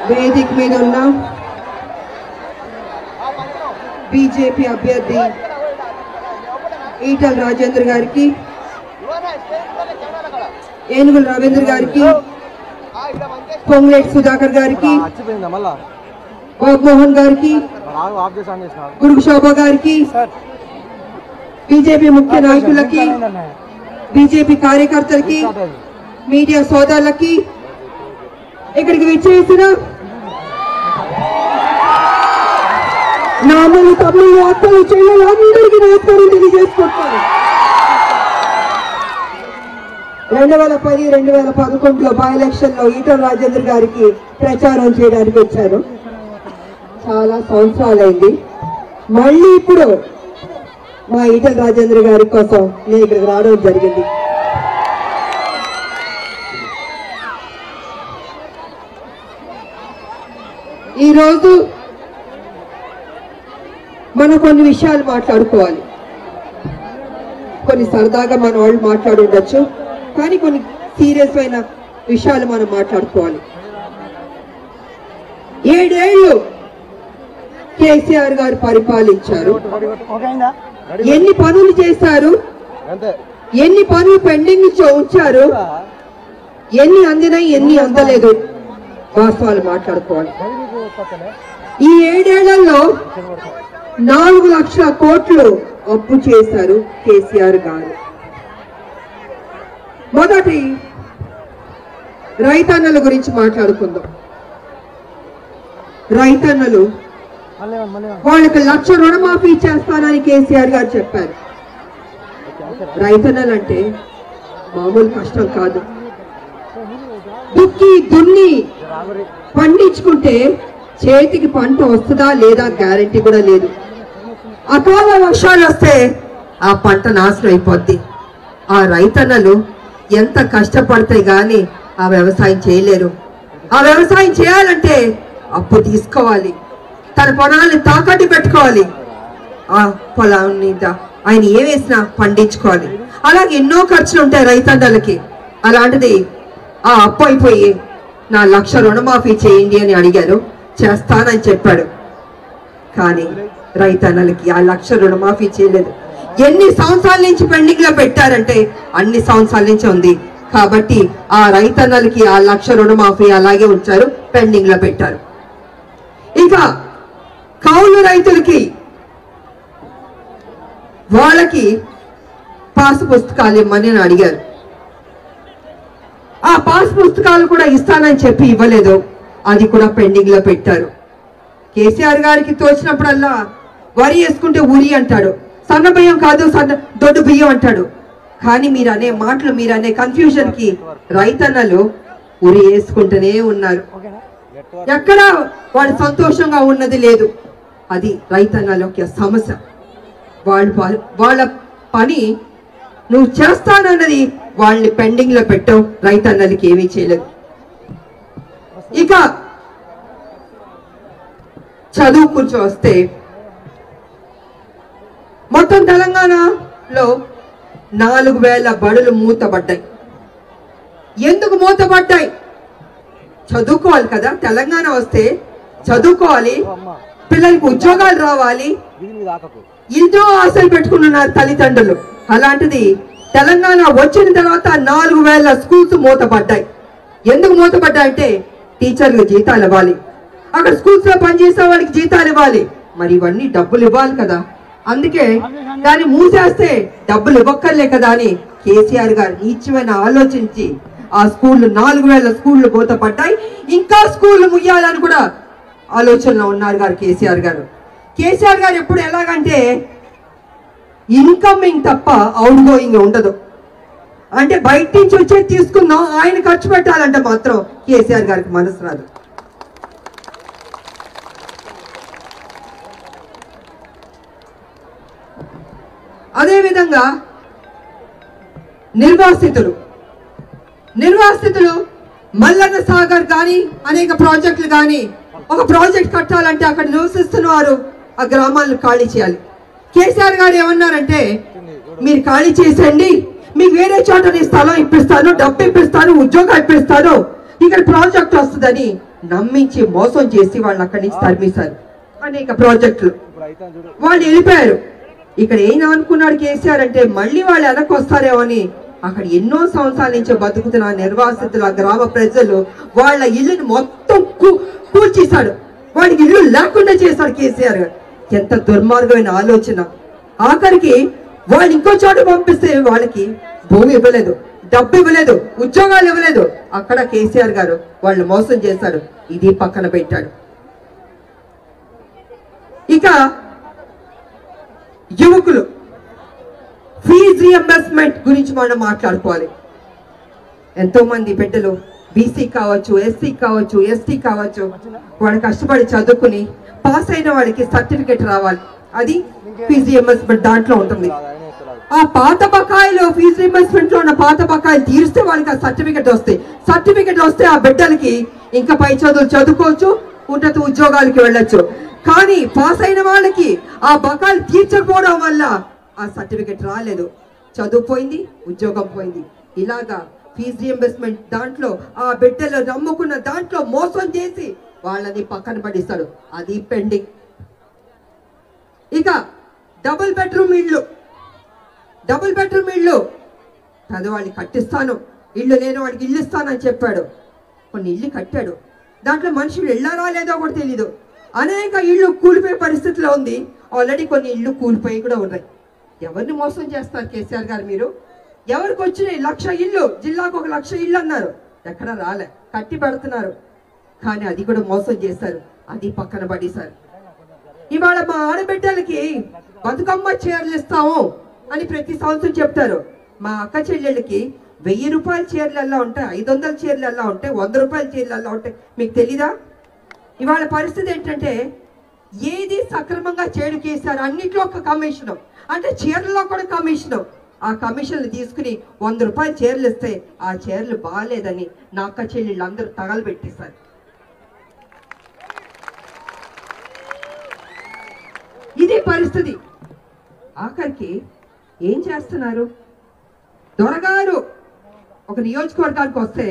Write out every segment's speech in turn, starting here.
వేదిక మీద ఉన్న బీజేపీ అభ్యర్థి ఈటల రాజేంద్ర గారికి, ఏనుగుల రవీంద్ర గారికి, పొంగులేటి సుధాకర్ గారికి, బాబుమోహన్ గారికి, గురుగు శోభ గారికి, బీజేపీ ముఖ్య నాయకులకి, బీజేపీ కార్యకర్తలకి, మీడియా సోదరులకి, ఇక్కడికి విచ్చేసిన నామలు తమ్ముళ్ళు అక్కలు చెల్లెలు అందరికీ నమస్కారం తెలియజేసుకుంటాను. 2010-2011లో బై ఎలక్షన్ లో ఈటల రాజేంద్ర గారికి ప్రచారం చేయడానికి వచ్చారు. చాలా సంవత్సరాలైంది. మళ్ళీ ఇప్పుడు మా ఈటల రాజేంద్ర గారి కోసం నేను ఇక్కడికి రావడం జరిగింది. ఈరోజు మనం కొన్ని విషయాలు మాట్లాడుకోవాలి. కొన్ని సరదాగా మన వాళ్ళు మాట్లాడి ఉండొచ్చు, కానీ కొన్ని సీరియస్ అయిన విషయాలు మనం మాట్లాడుకోవాలి. 7 ఏళ్ళు కేసీఆర్ గారు పరిపాలించారు. ఎన్ని పనులు చేశారు, ఎన్ని పనులు పెండింగ్ ఉంచారు, ఎన్ని అందినాయి, ఎన్ని అందలేదు, వాస్తవాలు మాట్లాడుకోవాలి. ఈ 7 ఏళ్లలో 4 లక్షల కోట్లు అప్పు చేశారు కేసీఆర్ గారు. మొదటి రైతన్నల గురించి మాట్లాడుకుందాం. రైతన్నలు వాళ్ళకి 1 లక్ష రుణమాఫీ చేస్తానని కేసీఆర్ గారు చెప్పారు. రైతన్నలు అంటే మామూలు కష్టం కాదు. దుక్కి దున్ని పండించుకుంటే చేతికి పంట వస్తుందా లేదా గ్యారెంటీ కూడా లేదు. అకాల వర్షాలు వస్తే ఆ పంట నాశనం అయిపోద్ది. ఆ రైతన్నలు ఎంత కష్టపడితే గాని ఆ వ్యవసాయం చేయలేరు. ఆ వ్యవసాయం చేయాలంటే అప్పు తీసుకోవాలి, తన పొలాన్ని తాకట్టు పెట్టుకోవాలి, ఆ పొలాన్ని ఆయన ఏ వేసినా పండించుకోవాలి. అలాగే ఎన్నో ఖర్చులు ఉంటాయి రైతన్నలకి. అలాంటిది ఆ అప్పు అయిపోయి నా 1 లక్ష రుణమాఫీ చేయండి అని అడిగారు, చేస్తానని చెప్పాడు. కానీ రైతన్నలకి ఆ 1 లక్ష రుణమాఫీ చేయలేదు. ఎన్ని సంవత్సరాల నుంచి పెండింగ్ లో పెట్టారంటే అన్ని సంవత్సరాల నుంచి ఉంది. కాబట్టి ఆ రైతన్నలకి ఆ 1 లక్ష రుణమాఫీ అలాగే ఉంచారు, పెండింగ్ లో పెట్టారు. ఇంకా కౌలు రైతులకి వాళ్ళకి పాస్ పుస్తకాలు ఇమ్మని అడిగారు. ఆ పాస్ పుస్తకాలు కూడా ఇస్తానని చెప్పి ఇవ్వలేదు, అది కూడా పెండింగ్ లో పెట్టారు. కేసీఆర్ గారికి తోచినప్పుడల్లా వరి వేసుకుంటే ఉరి అంటాడు, సన్న బియ్యం కాదు దొడ్డు బియ్యం అంటాడు. కానీ మీరు అనే మాటలు, మీరు అనే కన్ఫ్యూజన్ కి రైతన్నలు ఉరి వేసుకుంటూనే ఉన్నారు. ఎక్కడ వాడు సంతోషంగా ఉన్నది లేదు. అది రైతన్నల యొక్క సమస్య. వాళ్ళ పని నువ్వు చేస్తానన్నది వాళ్ళని పెండింగ్ లో పెట్టావు, రైతన్నలకి ఏమీ చేయలేదు. ఇక చదువు కూర్చో వస్తే మొత్తం తెలంగాణలో 4000 బడులు మూతపడ్డాయి. ఎందుకు మూతపడ్డాయి? చదువుకోవాలి కదా. తెలంగాణ వస్తే చదువుకోవాలి, పిల్లలకి ఉద్యోగాలు రావాలి, ఎంతో ఆశలు పెట్టుకున్నారు తల్లిదండ్రులు. అలాంటిది తెలంగాణ వచ్చిన తర్వాత 4000 స్కూల్స్ మూతపడ్డాయి. ఎందుకు మూతపడ్డాయి అంటే టీచర్లకు జీతాలు ఇవ్వాలి, అక్కడ స్కూల్స్ లో పనిచేసే వాళ్ళకి జీతాలు ఇవ్వాలి, మరి ఇవన్నీ డబ్బులు ఇవ్వాలి కదా. అందుకే దాన్ని మూసేస్తే డబ్బులు ఇవ్వక్కర్లే కదా అని కేసీఆర్ గారు నీచమైన ఆలోచించి ఆ స్కూళ్ళు 4000 స్కూళ్ళు మూతపడ్డాయి. ఇంకా స్కూళ్ళు ముయ్యాలని కూడా ఆలోచనలో ఉన్నారు గారు కేసీఆర్ గారు. కేసీఆర్ గారు ఎప్పుడు ఎలాగంటే ఇన్కమింగ్ తప్ప అవుట్ గోయింగ్ ఉండదు. అంటే బయట నుంచి వచ్చేది తీసుకుందాం, ఆయన ఖర్చు పెట్టాలంటే మాత్రం కేసీఆర్ గారికి మనసు రాదు. అదేవిధంగా నిర్వాసితులు మల్లన్న సాగర్ కానీ అనేక ప్రాజెక్టులు కానీ ఒక ప్రాజెక్ట్ కట్టాలంటే అక్కడ నివసిస్తున్న వారు ఆ గ్రామాలను ఖాళీ చేయాలి. కేసీఆర్ గారు ఏమన్నారంటే మీరు ఖాళీ చేసేయండి, మీకు వేరే చోట స్థలం ఇప్పిస్తాను, డబ్బు ఇప్పిస్తాను, ఉద్యోగం ఇప్పిస్తాను, ఇక్కడ ప్రాజెక్ట్ వస్తుందని నమ్మించి మోసం చేసి వాళ్ళు అక్కడి నుంచి తరిమేశారు. అనేక ప్రాజెక్టులు వాళ్ళు వెళ్ళిపోయారు. ఇక్కడ ఏం అనుకున్నాడు కేసీఆర్ అంటే మళ్ళీ వాళ్ళు వెనక్కి వస్తారేమో అని అక్కడ ఎన్నో సంవత్సరాల నుంచి బతుకుతున్న నిర్వాసితుల గ్రామ ప్రజలు వాళ్ళ ఇల్లుని మొత్తం కూల్చేశాడు. వాడికి ఇల్లు లేకుండా చేశాడు కేసీఆర్ గారు. ఎంత దుర్మార్గమైన ఆలోచన. ఆఖరికి వాళ్ళు ఇంకో చోట పంపిస్తే వాళ్ళకి భూమి ఇవ్వలేదు, డబ్బు ఇవ్వలేదు, ఉద్యోగాలు ఇవ్వలేదు. అక్కడ కేసీఆర్ గారు వాళ్ళు మోసం చేశాడు. ఇది పక్కన పెట్టాడు. ఇక యువకులు ఫీజు రియంబర్స్మెంట్ గురించి మనం మాట్లాడుకోవాలి. ఎంతో మంది బిడ్డలు బీసీ కావచ్చు, ఎస్సీ కావచ్చు, ఎస్టీ కావచ్చు, వాళ్ళు కష్టపడి చదువుకుని పాస్ అయిన వాళ్ళకి సర్టిఫికేట్ రావాలి. అది ఫీజు రియంబర్స్మెంట్ దాంట్లో ఉంటుంది. ఆ పాత బకాయిలు ఫీజు రియంబర్స్మెంట్ లో ఉన్న పాత బకాయిలు తీరిస్తే వాళ్ళకి ఆ సర్టిఫికెట్ వస్తాయి. సర్టిఫికెట్ వస్తే ఆ బిడ్డలకి ఇంకా పై చదువులు చదువుకోవచ్చు, ఉన్నత ఉద్యోగాలకి వెళ్ళొచ్చు. కానీ పాస్ అయిన వాళ్ళకి ఆ బకాయిలు తీర్చకపోవడం వల్ల ఆ సర్టిఫికెట్ రాలేదు, చదువు పోయింది, ఉద్యోగం పోయింది. ఇలాగా ఫీజు రియంబర్స్మెంట్ దాంట్లో ఆ బిడ్డలు నమ్ముకున్న దాంట్లో మోసం చేసి వాళ్ళని పక్కన పడిస్తాడు. అది పెండింగ్. ఇక డబుల్ బెడ్రూమ్ ఇళ్ళు పేదవాళ్ళకి కట్టిస్తాను, ఇల్లు లేని వాడికి ఇల్లు ఇస్తానని చెప్పాడు. కొన్ని ఇల్లు కట్టాడు, దాంట్లో మనుషులు వెళ్ళారా లేదో కూడా తెలీదు. అనేక ఇళ్ళు కూలిపోయే పరిస్థితిలో ఉంది. ఆల్రెడీ కొన్ని ఇళ్ళు కూలిపోయి కూడా ఉన్నాయి. ఎవరిని మోసం చేస్తారు కేసీఆర్ గారు మీరు? ఎవరికి వచ్చినాయి 1,00,000 ఇల్లు, జిల్లాకు 1,00,000 ఇల్లు అన్నారు, ఎక్కడ రాలే, కట్టి పెడుతున్నారు. కానీ అది కూడా మోసం చేశారు, అది పక్కన పడేశారు. ఇవాళ మా ఆడబిడ్డలకి బతుకమ్మ చీరలు ఇస్తాము అని ప్రతి సంవత్సరం చెప్తారు. మా అక్క చెల్లెళ్ళకి 1000 రూపాయల చీరలు ఎలా ఉంటాయి, 500 చీరలు ఎలా ఉంటాయి, 100 రూపాయల చీరలు ఎలా ఉంటాయి మీకు తెలీదా? ఇవాళ పరిస్థితి ఏంటంటే ఏది సక్రమంగా చేయడు కేసీఆర్. అన్నిట్లో ఒక కమిషన్, అంటే చీరల్లో కూడా కమిషన్. ఆ కమిషన్లు తీసుకుని 100 రూపాయల చీరలు ఇస్తే ఆ చీరలు బాగాలేదని నా అక్క చెల్లెళ్ళు అందరూ తగలబెట్టేశారు. ఇదే పరిస్థితి. ఆఖరికి ఏం చేస్తున్నారు? దొరగారు ఒక నియోజకవర్గానికి వస్తే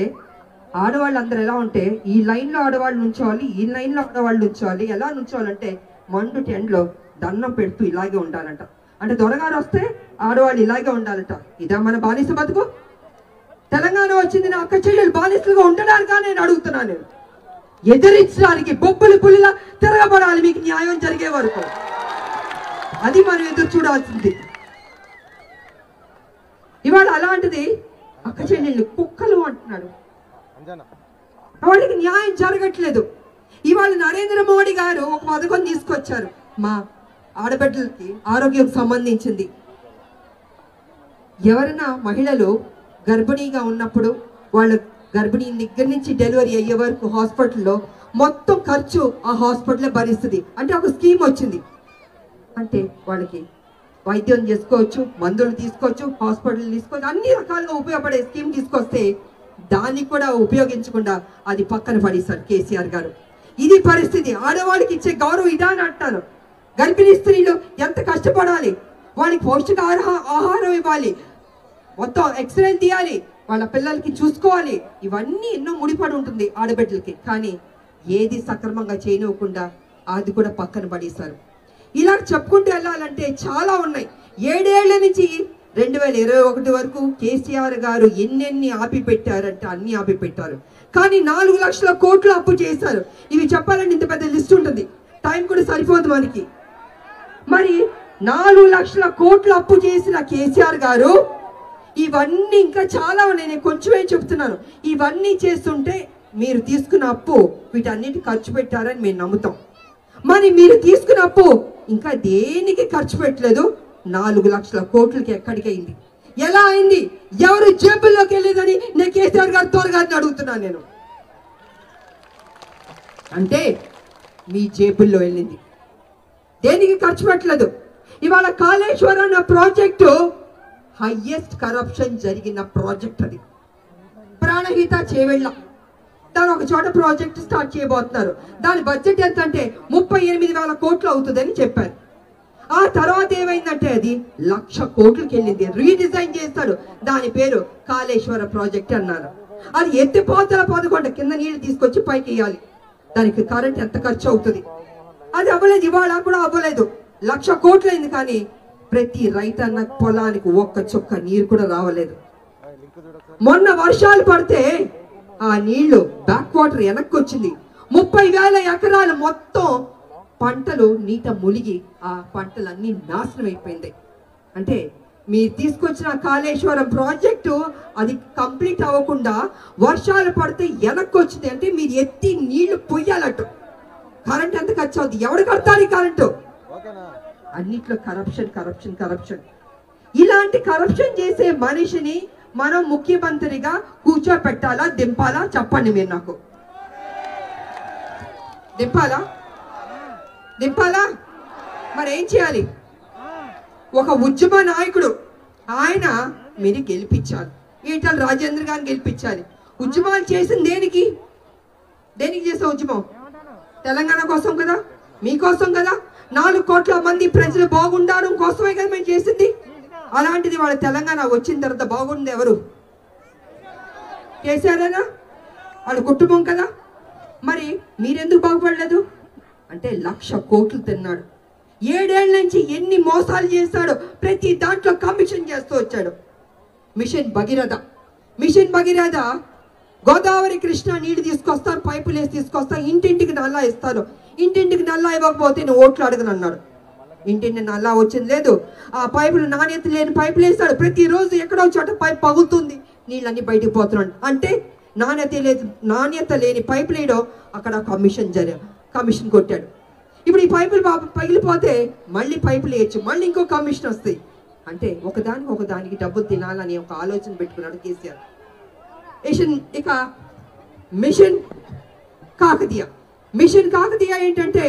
ఆడవాళ్ళందరూ ఎలా ఉంటే ఈ లైన్లో ఆడవాళ్ళు నుంచోవాలి, ఈ లైన్లో ఆడవాళ్ళు నుంచోవాలి. ఎలా నుంచోవాలంటే మండు టెండ్లో దండం పెడుతూ ఇలాగే ఉండాలంట. అంటే దొరగారు వస్తే ఆడవాళ్ళు ఇలాగే ఉండాలంట. ఇదా మన బానిస బతుకు? తెలంగాణ వచ్చింది నా అక్క చెల్లెలు బానిసలుగా ఉండడానికా నేను అడుగుతున్నాను. నేను ఎదిరించడానికి బొబ్బులు పులిలా తిరగబడాలి మీకు న్యాయం జరిగే వరకు. అది మనం ఎదురు చూడాల్సింది. ఇవాళ అలాంటిది అక్క చెల్లెళ్ళు కుక్కలు అంటున్నాడు. వాళ్ళకి న్యాయం జరగట్లేదు. ఇవాళ నరేంద్ర మోడీ గారు ఒక పథకం తీసుకొచ్చారు మా ఆడబిడ్డలకి, ఆరోగ్యం సంబంధించింది. ఎవరైనా మహిళలు గర్భిణీగా ఉన్నప్పుడు వాళ్ళ గర్భిణీ దగ్గర నుంచి డెలివరీ అయ్యే వరకు హాస్పిటల్లో మొత్తం ఖర్చు ఆ హాస్పిటలే భరిస్తుంది. అంటే ఒక స్కీమ్ వచ్చింది. అంటే వాళ్ళకి వైద్యం చేసుకోవచ్చు, మందులు తీసుకోవచ్చు, హాస్పిటల్ తీసుకోవచ్చు, అన్ని రకాలుగా ఉపయోగపడే స్కీమ్ తీసుకొస్తే దాన్ని కూడా ఉపయోగించకుండా అది పక్కన పడేశారు కేసీఆర్ గారు. ఇది పరిస్థితి. ఆడవాళ్ళకి ఇచ్చే గౌరవం ఇదా అని అంటాను. గర్భిణీ స్త్రీలు ఎంత కష్టపడాలి, వాళ్ళకి పౌష్టిక ఆహారం ఇవ్వాలి, మొత్తం ఎక్స్రే తీయాలి, వాళ్ళ పిల్లలకి చూసుకోవాలి. ఇవన్నీ ఎన్నో ముడిపడి ఉంటుంది ఆడబిడ్డలకి. కానీ ఏది సక్రమంగా చేయనివ్వకుండా అది కూడా పక్కన పడేశారు. ఇలా చెప్పుకుంటూ వెళ్ళాలంటే చాలా ఉన్నాయి. 7 ఏళ్ల నుంచి 2021 వరకు కేసీఆర్ గారు ఎన్నెన్ని ఆపి పెట్టారంటే అన్ని ఆపి పెట్టారు. కానీ 4 లక్షల కోట్లు అప్పు చేశారు. ఇవి చెప్పాలంటే ఇంత పెద్ద లిస్ట్ ఉంటుంది, టైం కూడా సరిపోదు మనకి. మరి 4 లక్షల కోట్లు అప్పు చేసిన కేసీఆర్ గారు ఇవన్నీ ఇంకా చాలా ఉన్నాయి, నేను కొంచెమే చెప్తున్నాను. ఇవన్నీ చేస్తుంటే మీరు తీసుకున్న అప్పు వీటన్నిటి ఖర్చు పెట్టారని మేము నమ్ముతాం. మరి మీరు తీసుకున్న అప్పు ఇంకా దేనికి ఖర్చు పెట్టలేదు. 4 లక్షల కోట్లకి ఎక్కడికి అయింది, ఎలా అయింది, ఎవరు జేబుల్లోకి వెళ్ళేదని నేను కేసీఆర్ గారు త్వరగారిని అడుగుతున్నాను. నేను అంటే మీ జేబుల్లో వెళ్ళింది, దేనికి ఖర్చు పెట్టలేదు. ఇవాళ కాళేశ్వరం అన్న ప్రాజెక్టు హైయెస్ట్ కరప్షన్ జరిగిన ప్రాజెక్ట్. అది ప్రాణహిత చేవెళ్ళ దాని ఒక చోట ప్రాజెక్ట్ స్టార్ట్ చేయబోతున్నారు. దాని బడ్జెట్ ఎంత అంటే 38,000 కోట్లు అవుతుందని చెప్పారు. ఆ తర్వాత ఏమైందంటే అది 1,00,000 కోట్లకి వెళ్ళింది. రీడిజైన్ చేస్తాడు, దాని పేరు కాళేశ్వర ప్రాజెక్ట్ అన్నారు. అది ఎత్తిపోతల పదకొండ కింద నీళ్లు తీసుకొచ్చి పైకి వేయాలి. దానికి కరెంట్ ఎంత ఖర్చు అవుతుంది? అది అవ్వలేదు, ఇవాళ కూడా అవ్వలేదు. 1,00,000 కోట్లు అయింది, కానీ ప్రతి రైతన్న పొలానికి ఒక్క చుక్క నీరు కూడా రావలేదు. మొన్న వర్షాలు పడితే ఆ నీళ్లు బ్యాక్ వాటర్ వెనక్కి వచ్చింది. 30,000 ఎకరాలు మొత్తం పంటలు నీట మునిగి ఆ పంటలన్నీ నాశనం అయిపోయింది. అంటే మీరు తీసుకొచ్చిన కాళేశ్వరం ప్రాజెక్టు అది కంప్లీట్ అవ్వకుండా వర్షాలు పడితే వెనక్కి వచ్చింది. అంటే మీరు ఎత్తి నీళ్లు పొయ్యాలట్టు. కరెంట్ ఎంత ఖర్చు అవుతుంది? ఎవడు కడతారు ఈ కరెంటు? అన్నిట్లో కరప్షన్ కరప్షన్ కరప్షన్. ఇలాంటి కరప్షన్ చేసే మనిషిని మనం ముఖ్యమంత్రిగా కూర్చోపెట్టాలా, దింపాలా? చెప్పండి మీరు నాకు. దింపాలా? దింపాలా? మరి ఏం చేయాలి? ఒక ఉద్యమ నాయకుడు, ఆయన మీరు గెలిపించాలి. ఈటల రాజేంద్ర గారిని గెలిపించాలి. ఉద్యమాలు చేసింది దేనికి? దేనికి చేసే ఉద్యమం? తెలంగాణ కోసం కదా, మీకోసం కదా. 4 కోట్ల మంది ప్రజలు బాగుండడం కోసమే కదా మేము చేసింది. అలాంటిది వాళ్ళ తెలంగాణ వచ్చిన తర్వాత బాగుంది ఎవరు? కేసీఆర్ వాళ్ళ కుటుంబం కదా. మరి మీరెందుకు బాగుపడలేదు? అంటే 1,00,000 కోట్లు తిన్నాడు. 7 ఏళ్ల నుంచి ఎన్ని మోసాలు చేస్తాడో ప్రతి దాంట్లో కమిషన్ చేస్తూ వచ్చాడు. మిషన్ భగీరథ, మిషన్ భగీరథ గోదావరి కృష్ణ నీళ్లు తీసుకొస్తాను, పైపులు వేసి తీసుకొస్తాను, ఇంటింటికి నల్లా ఇస్తాను. ఇంటింటికి నల్లా ఇవ్వకపోతే నేను ఓట్లు అడగను అన్నాడు. ఇంటింటి నల్లా వచ్చింది లేదు. ఆ పైపులు నాణ్యత లేని పైపులు వేస్తాడు. ప్రతిరోజు ఎక్కడో చోట పైపు పగులుతుంది, నీళ్ళన్నీ బయటికి పోతున్నాడు. అంటే నాణ్యత లేని పైపులు వేయడం, అక్కడ కమిషన్ కొట్టాడు. ఇప్పుడు ఈ పైపులు పగిలిపోతే మళ్ళీ పైపులు వేయచ్చు, మళ్ళీ ఇంకో కమిషన్ వస్తాయి. అంటే ఒకదానికి డబ్బులు తినాలని ఒక ఆలోచన పెట్టుకున్నాడు కేసీఆర్. ఇక మిషన్ కాకతీయ. మిషన్ కాకతీయ ఏంటంటే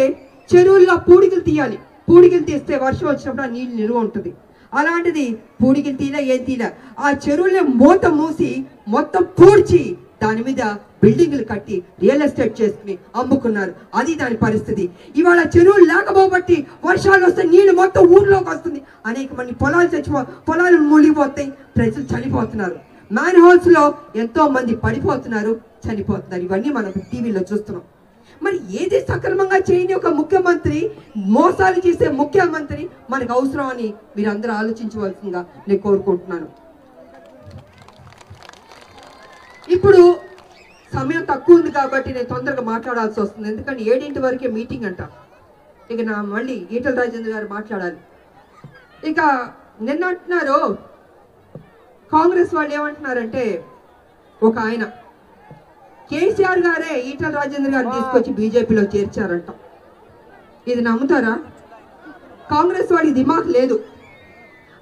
చెరువుల్లో పూడికలు తీయాలి. పూడికలు తీస్తే వర్షం వచ్చినప్పుడు ఆ నీళ్ళు నిలువ ఉంటుంది. అలాంటిది పూడికలు తీలా ఏం తీలా, ఆ చెరువులే మూత మూసి మొత్తం పూడ్చి దాని మీద బిల్డింగ్లు కట్టి రియల్ ఎస్టేట్ చేసుకుని అమ్ముకున్నారు. అది దాని పరిస్థితి. ఇవాళ చెరువులు లేకపోబట్టి వర్షాలు వస్తే నీళ్లు మొత్తం ఊర్లోకి వస్తుంది. అనేక మంది పొలాలు మునిగిపోతాయి, ప్రజలు చనిపోతున్నారు. మ్యాన్ హోల్స్ లో ఎంతో మంది పడిపోతున్నారు, చనిపోతున్నారు. ఇవన్నీ మనం టీవీలో చూస్తున్నాం. మరి ఏది సక్రమంగా చేయని ఒక ముఖ్యమంత్రి, మోసాలు చేసే ముఖ్యమంత్రి మనకు అవసరం అని మీరు అందరూ ఆలోచించవలసిందిగా నేను కోరుకుంటున్నాను. ఇప్పుడు సమయం తక్కువ ఉంది కాబట్టి నేను తొందరగా మాట్లాడాల్సి వస్తుంది. ఎందుకంటే 7 వరకే మీటింగ్ అంట. ఇక మళ్ళీ ఈటల రాజేంద్ర గారు మాట్లాడాలి. ఇక నిన్న అంటున్నారు కాంగ్రెస్ వాళ్ళు ఏమంటున్నారంటే, ఒక ఆయన కేసీఆర్ గారే ఈటల రాజేంద్ర గారిని తీసుకొచ్చి బీజేపీలో చేర్చారంట. ఇది నమ్ముతారా? కాంగ్రెస్ వాళ్ళకి దిమాగ్ లేదు.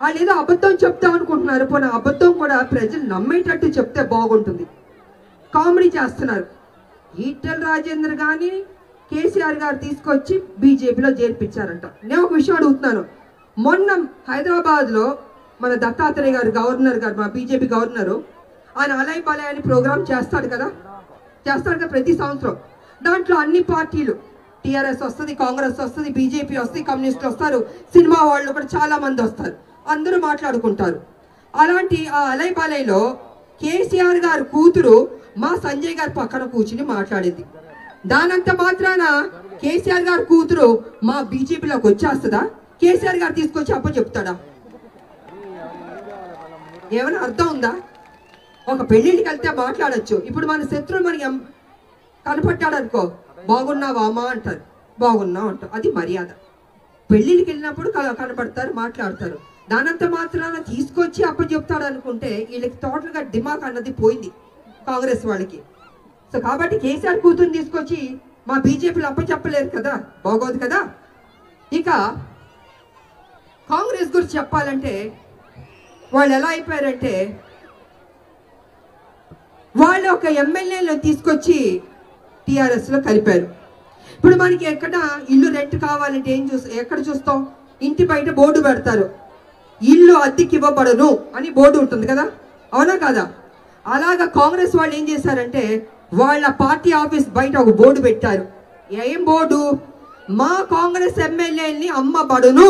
వాళ్ళు ఏదో అబద్ధం చెప్తాం అనుకుంటున్నారు. పోనీ అబద్ధం కూడా ప్రజలు నమ్మేటట్టు చెప్తే బాగుంటుంది. కామెడీ చేస్తున్నారు. ఈటల రాజేంద్ర గారిని కేసీఆర్ గారు తీసుకొచ్చి బీజేపీలో చేర్పించారంట. నేను ఒక విషయం అడుగుతున్నాను. మొన్న హైదరాబాద్లో మన దత్తాత్రేయ గారు, గవర్నర్ గారు, మా బీజేపీ గవర్నరు, ఆయన అలై బలై అని ప్రోగ్రామ్ చేస్తాడు కదా ప్రతి సంవత్సరం. దాంట్లో అన్ని పార్టీలు, టీఆర్ఎస్ వస్తుంది, కాంగ్రెస్ వస్తుంది, బీజేపీ వస్తుంది, కమ్యూనిస్టులు వస్తారు, సినిమా వాళ్ళు కూడా చాలా మంది వస్తారు, అందరూ మాట్లాడుకుంటారు. అలాంటి ఆ అలై బలైలో కేసీఆర్ గారు కూతురు మా సంజయ్ గారు పక్కన కూర్చుని మాట్లాడింది. దానంత మాత్రాన కేసీఆర్ గారు కూతురు మా బీజేపీలోకి వచ్చేస్తుందా? కేసీఆర్ గారు తీసుకొచ్చి అప్ప చెప్తాడా? ఏమైనా అర్థం ఉందా? ఒక పెళ్లికి వెళ్తే మాట్లాడచ్చు. ఇప్పుడు మన శత్రువు మనకి కనపట్టాడు అనుకో, బాగున్నావా అమ్మా అంటారు, బాగున్నావు అంటారు. అది మర్యాద. పెళ్లికి వెళ్ళినప్పుడు కనపడతారు, మాట్లాడతారు. దానంత మాత్రాన తీసుకొచ్చి అప్ప చెప్తాడు అనుకుంటే వీళ్ళకి టోటల్గా దిమాగ్ అన్నది పోయింది కాంగ్రెస్ వాళ్ళకి. సో కాబట్టి కేసీఆర్ కూతురుని తీసుకొచ్చి మా బీజేపీలో అప్ప చెప్పలేరు కదా, బాగోదు కదా. ఇక కాంగ్రెస్ గురించి చెప్పాలంటే వాళ్ళు ఎలా అయిపోయారంటే, వాళ్ళు ఒక ఎమ్మెల్యేలను తీసుకొచ్చి టీఆర్ఎస్లో కలిపారు. ఇప్పుడు మనకి ఎక్కడ ఇల్లు రెంట్ కావాలంటే ఎక్కడ చూస్తాం? ఇంటి బయట బోర్డు పెడతారు, ఇల్లు అద్దెకి ఇవ్వబడను అని బోర్డు ఉంటుంది కదా, అవునా కదా? అలాగా కాంగ్రెస్ వాళ్ళు ఏం చేశారంటే వాళ్ళ పార్టీ ఆఫీస్ బయట ఒక బోర్డు పెట్టారు. ఏం బోర్డు? మా కాంగ్రెస్ ఎమ్మెల్యేని అమ్మబడును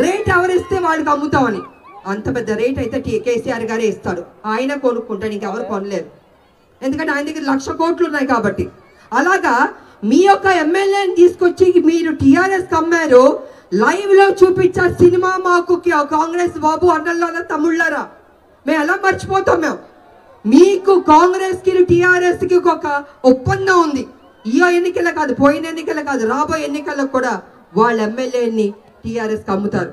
రేట్ ఎవరిస్తే వాళ్ళకి అమ్ముతామని. అంత పెద్ద రేట్ అయితే కేసీఆర్ గారే ఇస్తాడు, ఆయన కొనుక్కుంటాడు, ఇంకెవరు కొనలేరు. ఎందుకంటే ఆయన దగ్గర 1,00,000 కోట్లు ఉన్నాయి కాబట్టి. అలాగా మీ యొక్క ఎమ్మెల్యేని తీసుకొచ్చి మీరు టీఆర్ఎస్ కమ్మారు, లైవ్ లో చూపించారు సినిమా. మాకు కాంగ్రెస్ బాబు అన్నల్లారా తమ్ముళ్ళారా, మేము ఎలా మర్చిపోతాం? మేము మీకు కాంగ్రెస్ కి టీఆర్ఎస్ కి ఒక ఒప్పందం ఉంది. ఈ ఎన్నికల కాదు, పోయిన ఎన్నికల కాదు, రాబోయే ఎన్నికల్లో కూడా వాళ్ళ ఎమ్మెల్యేని టీఆర్ఎస్ కి అమ్ముతారు.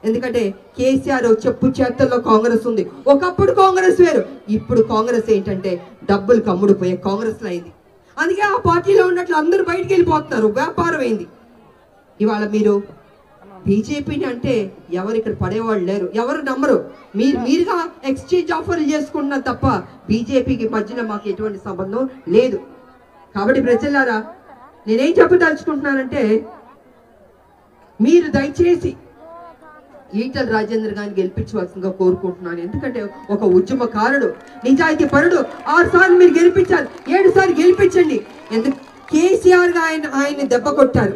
ఎందుకంటే కేసీఆర్ చెప్పు చేతుల్లో కాంగ్రెస్ ఉంది. ఒకప్పుడు కాంగ్రెస్ వేరు, ఇప్పుడు కాంగ్రెస్ ఏంటంటే డబ్బులు కమ్ముడిపోయే కాంగ్రెస్ లో అయింది. అందుకే ఆ పార్టీలో ఉన్నట్లు అందరూ బయటికి వెళ్ళిపోతున్నారు, వ్యాపారం అయింది. ఇవాళ మీరు బీజేపీని అంటే ఎవరు ఇక్కడ పడేవాళ్ళు లేరు, ఎవరు నమ్మరు. మీరుగా ఎక్స్చేంజ్ ఆఫర్లు చేసుకుంటున్నారు తప్ప బీజేపీకి మధ్యన మాకు ఎటువంటి సంబంధం లేదు. కాబట్టి ప్రజలారా, నేనేం చెప్పదలుచుకుంటున్నానంటే, మీరు దయచేసి ఈటల రాజేందర్ గారిని గెలిపించవలసిందిగా కోరుకుంటున్నాను. ఎందుకంటే ఒక ఉద్యమకారుడు, నిజాయితీ పరుడు. 6 సార్లు మీరు గెలిపించారు, 7 సార్లు గెలిపించండి. ఎందుకు కేసీఆర్ ఆయన దెబ్బ కొట్టారు,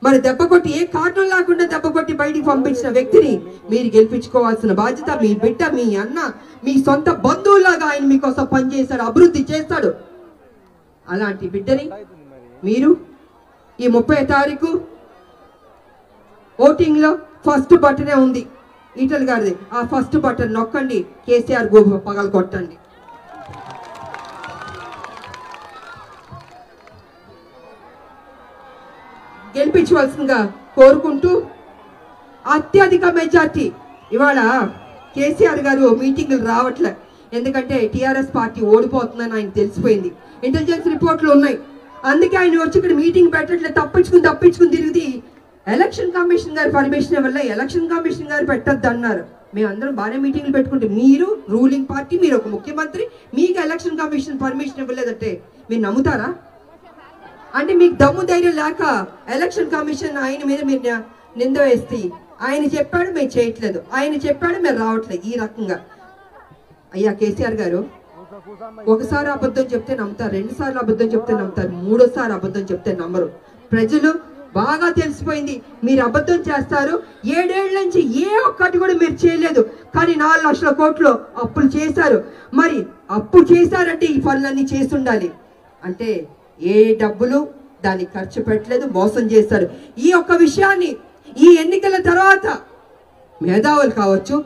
మరి దెబ్బ కొట్టి ఏ కారణం లేకుండా దెబ్బ కొట్టి బయటికి పంపించిన వ్యక్తిని మీరు గెలిపించుకోవాల్సిన బాధ్యత. మీ బిడ్డ, మీ అన్న, మీ సొంత బంధువులాగా ఆయన మీకోసం పనిచేశాడు, అభివృద్ధి చేస్తాడు. అలాంటి బిడ్డని మీరు ఈ 30వ తారీఖు ఓటింగ్ లో ఫస్ట్ బటనే ఉంది ఈటల గారిది, ఆ ఫస్ట్ బటన్ నొక్కండి, కేసీఆర్ గోపు పగలు కొట్టండి. గెలిపించవలసిందిగా కోరుకుంటూ, అత్యధిక మెజార్టీ. ఇవాళ కేసీఆర్ గారు మీటింగ్లు రావట్లే, ఎందుకంటే టీఆర్ఎస్ పార్టీ ఓడిపోతుందని ఆయన తెలిసిపోయింది, ఇంటెలిజెన్స్ రిపోర్ట్లు ఉన్నాయి. అందుకే ఆయన వచ్చి ఇక్కడ మీటింగ్ పెట్టట్లేదు, తప్పించుకుని తిరిగి ఎలక్షన్ కమిషన్ గారి పర్మిషన్ వల్ల ఎలక్షన్ కమిషన్ గారు పెట్టద్దు అన్నారు. మేమందరం బాగానే మీటింగ్లు పెట్టుకుంటే, మీరు రూలింగ్ పార్టీ, మీరు ఒక ముఖ్యమంత్రి, మీకు ఎలక్షన్ కమిషన్ పర్మిషన్ ఇవ్వలేదంటే మీరు నమ్ముతారా? అంటే మీకు దమ్ము ధైర్యం లేక ఎలక్షన్ కమిషన్ ఆయన మీద మీరు నింద వేస్తే, ఆయన చెప్పాడు మేము చేయట్లేదు, ఆయన చెప్పాడు మేము రావట్లేదు, ఈ రకంగా. అయ్యా కేసీఆర్ గారు, ఒకసారి అబద్ధం చెప్తే నమ్ముతారు, 2 సార్లు అబద్ధం చెప్తే నమ్ముతారు, 3వసారి అబద్ధం చెప్తే నమ్మరు. ప్రజలు బాగా తెలిసిపోయింది, మీరు అబద్ధం చేస్తారు. 7 ఏళ్ల నుంచి ఏ ఒక్కటి కూడా మీరు చేయలేదు, కానీ 4 లక్షల కోట్లు అప్పులు చేశారు. మరి అప్పు చేశారంటే ఈ పనులన్నీ చేసి ఉండాలి. అంటే ఏ డబ్బులు దానికి ఖర్చు పెట్టలేదు, మోసం చేశారు. ఈ ఒక్క విషయాన్ని ఈ ఎన్నికల తర్వాత మేధావులు కావచ్చు,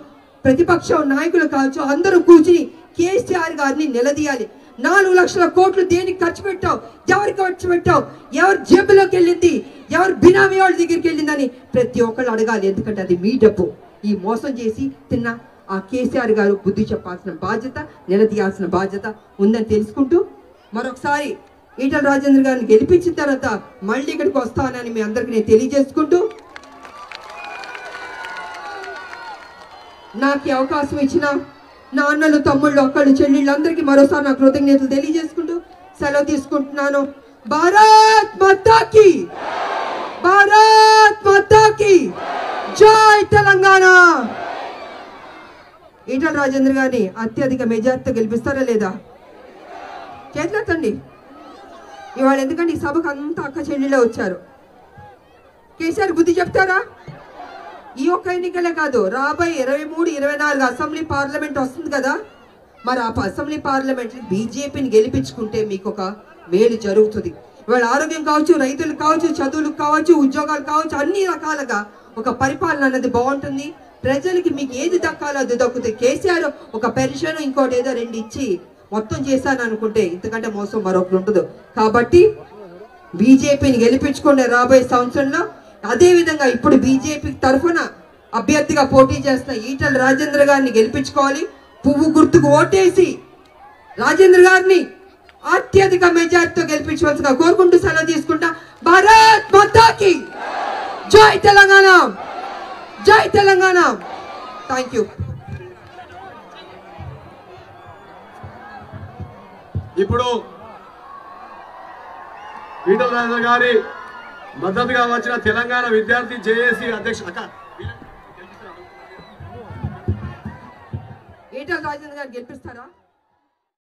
ప్రతిపక్ష నాయకులు కావచ్చు, అందరూ కూర్చుని కేసీఆర్ గారిని నిలదీయాలి. 4 లక్షల కోట్లు దేనికి ఖర్చు పెట్టావు, ఎవరికి ఖర్చు పెట్టావు, ఎవరి జేబులోకి వెళ్ళింది, ఎవరు బినామీ వాళ్ళ దగ్గరికి వెళ్ళిందని ప్రతి ఒక్కళ్ళు అడగాలి. ఎందుకంటే అది మీ డబ్బు. ఈ మోసం చేసి తిన్న ఆ కేసీఆర్ గారు బుద్ధి చెప్పాల్సిన బాధ్యత, నిలదీయాల్సిన బాధ్యత ఉందని తెలుసుకుంటూ, మరొకసారి ఈటల రాజేందర్ గారిని గెలిపించిన తర్వాత మళ్ళీ ఇక్కడికి వస్తానని మీ అందరికి నేను తెలియజేసుకుంటూ, నాకు అవకాశం ఇచ్చిన నా అన్నలు, తమ్ముళ్ళు, అక్కలు, చెల్లెళ్ళు అందరికీ మరోసారి నా కృతజ్ఞతలు తెలియజేసుకుంటూ సెలవు తీసుకుంటున్నాను. భారత్ మాతా కీ, భారత్ మాతా కీ జై తెలంగాణ. ఈటల రాజేందర్ గారిని అత్యధిక మెజార్టీతో గెలిపిస్తారా లేదా? చేతులెత్తండి ఇవాళ. ఎందుకంటే ఈ సభకు అంతా అక్క చెల్లెళ్ళే వచ్చారు. కేసీఆర్ బుద్ధి చెప్తారా? ఈ ఒక్క ఎన్నికలే కాదు, రాబోయే 23, 24 అసెంబ్లీ పార్లమెంట్ వస్తుంది కదా. మరి ఆ అసెంబ్లీ పార్లమెంట్ బీజేపీని గెలిపించుకుంటే మీకు ఒక మేలు జరుగుతుంది. ఇవాళ ఆరోగ్యం కావచ్చు, రైతులు కావచ్చు, చదువులు కావచ్చు, ఉద్యోగాలు కావచ్చు, అన్ని రకాలుగా ఒక పరిపాలన అనేది బాగుంటుంది. ప్రజలకి మీకు ఏది దక్కాలో అది దక్కుతుంది. కేసీఆర్ ఒక పెన్షన్ ఇంకోటి ఏదో 2 ఇచ్చి మొత్తం చేశాను అనుకుంటే ఇంతకంటే మోసం మరొకటి ఉండదు. కాబట్టి బీజేపీని గెలిపించుకునే రాబోయే సంవత్సరంలో, అదే విధంగా ఇప్పుడు బీజేపీ తరఫున అభ్యర్థిగా పోటీ చేస్తున్న ఈటల రాజేందర్ గారిని గెలిపించుకోవాలి. పువ్వు గుర్తుకు ఓటేసి రాజేంద్ర గారిని అత్యధిక మెజార్టీతో గెలిపించవలసిగా కోరుకుంటూ సెలవు తీసుకుంటా. భారత్ మాతా కీ జై తెలంగాణ, జై తెలంగాణ. Thank you. ఇప్పుడు ఈటల రాజేందర్ గారి మద్దతుగా వచ్చిన తెలంగాణ విద్యార్థి జేఏసీ అధ్యక్షుడు ఈటల రాజేందర్ గారు గెలిపిస్తారా?